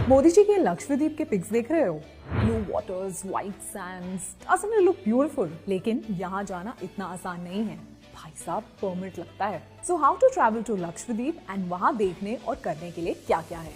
मोदी जी के लक्षद्वीप के पिक्स देख रहे हो? Blue waters, white Sands, doesn't it look beautiful? लेकिन यहाँ जाना इतना आसान नहीं है भाई साहब, परमिट लगता है। So how to travel to Lakshadweep and वहां देखने और करने के लिए क्या क्या है?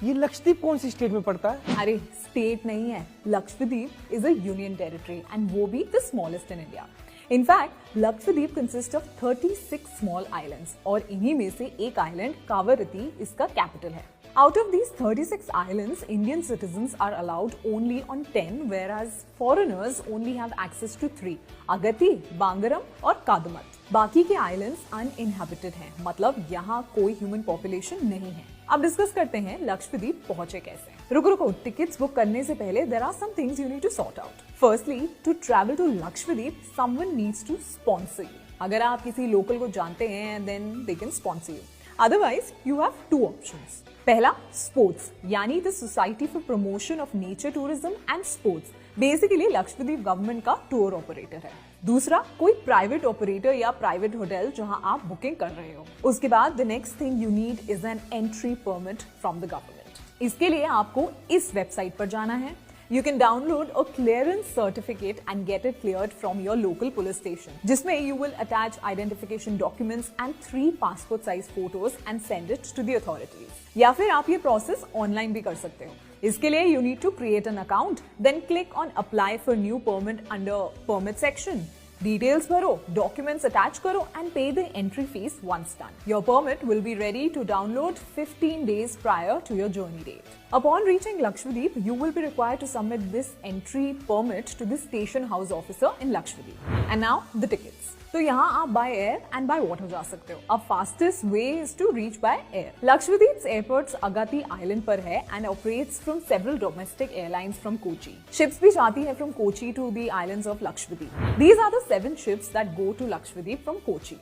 ये लक्षद्वीप कौन सी स्टेट में पड़ता है? अरे स्टेट नहीं है, Lakshadweep is a union territory and वो भी the smallest in India. In fact, Lakshadweep consist of 36 small islands और इन्हीं में से एक आइलैंड कावरत्ती इसका कैपिटल है। Out of these 36 islands, Indian citizens are allowed only on 10, whereas foreigners only have access to 3, Agatti, बांगरम और कादमत। बाकी के आइलैंड्स अनइनहैबिटेड हैं, मतलब यहाँ कोई ह्यूमन पॉपुलेशन नहीं है। अब डिस्कस करते हैं लक्षद्वीप पहुंचे कैसे। रुको, टिकट्स बुक करने से पहले there are some things you need to sort out. Firstly, to travel to Lakshadweep, someone needs to sponsor you. अगर आप किसी लोकल को जानते हैं, then they can sponsor you. Otherwise, you have two options. पहला, स्पोर्ट्स, यानी the society for promotion of nature tourism and sports, basically Lakshadweep government का tour operator है। दूसरा, कोई प्राइवेट ऑपरेटर या प्राइवेट होटल जहां आप बुकिंग कर रहे हो। उसके बाद the next thing you need is an entry permit from the government. इसके लिए आपको इस वेबसाइट पर जाना है। You can download a clearance certificate and get it cleared from your local police station, जिसमें you will attach identification documents and 3 passport size photos and send it to the authorities. या फिर आप ये process online भी कर सकते हो। इसके लिए you need to create an account, then click on apply for new permit under permit section. Details भरो, documents attach करो and pay the entry fees once done. Your permit will be ready to download 15 days prior to your journey date. Upon reaching Lakshadweep, you will be required to submit this entry permit to the station house officer in Lakshadweep. And now the tickets. तो यहाँ आप by air and by water जा सकते हो। अब fastest way is to reach by air. Lakshadweep airport Agatti island पर है and operates from several domestic airlines from Kochi. Ships भी जाती है from Kochi to the islands of Lakshadweep. These are the 7 ships that go to Lakshadweep from Kochi.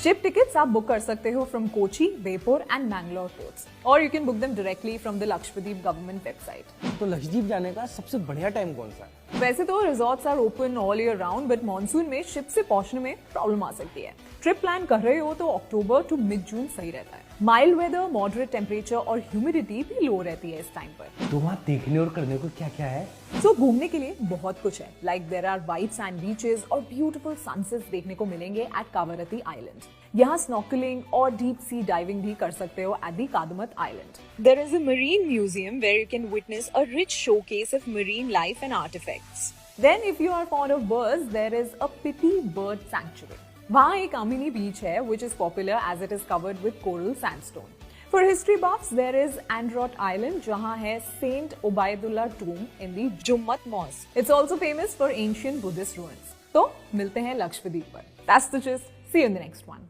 Ship tickets आप book कर सकते हो from Kochi, Beypore and Mangalore ports, और you can book them directly from the Lakshadweep government website. तो लक्षद्वीप जाने का सबसे बढ़िया टाइम कौन सा है? वैसे तो resorts are open all year round, but monsoon में शिप से पहुंचने में प्रॉब्लम आ सकती है। ट्रिप प्लान कर रहे हो तो अक्टूबर टू मिड जून सही रहता है। माइल्ड वेदर, मॉडरेट टेम्परेचर और ह्यूमिडिटी भी लो रहती है इस टाइम पर। तो वहाँ देखने और करने को क्या क्या है? सो घूमने के लिए बहुत कुछ है, like there are white sand beaches और ब्यूटीफुल सनसेट्स देखने को मिलेंगे एट कावरत्ती आइलैंड। यहाँ स्नॉर्कलिंग और डीप सी डाइविंग भी कर सकते हो at the Kadmat island. There is a marine museum where you can witness a rich showcase of marine life and artefacts. Then if you are fond of birds, there is a Piti bird sanctuary. वहाँ एक अमिनी बीच है which is popular as it is covered with coral sandstone. For history buffs, there is Androt Island जहाँ है Saint Ubaidullah tomb in the Jummat Mosque. It's also famous for ancient Buddhist ruins. तो मिलते हैं लक्षद्वीप पर। That's the gist. See you in the next one.